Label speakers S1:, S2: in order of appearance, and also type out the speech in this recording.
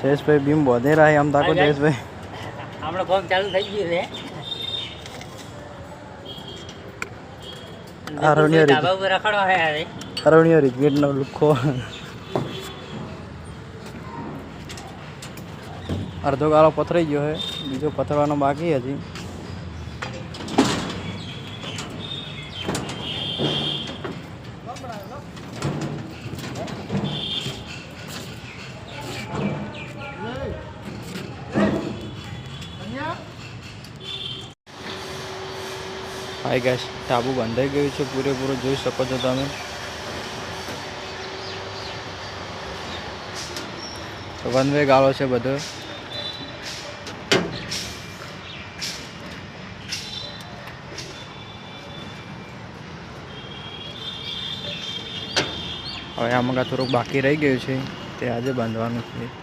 S1: Jayeshbhai beam બોધે રહ્યા આમ તાકો જયેશભાઈ
S2: આપણો કામ ચાલુ થઈ ગયું છે ધાબા ઉપર રખડવા હે
S1: અરણ્ય રિજવેટનો લુખો અડધો ગાળો પથરાઈ ગયો છે બીજો પથરવાનો બાકી હજી હાય ગાઈસ ટાબુ બંધાઈ ગયું છે પૂરેપૂરું જોઈ શકો છો તમે વન વે ગાળો છે બધો હવે આમાં થોડુંક બાકી રહી ગયું છે તે આજે બાંધવાનું છે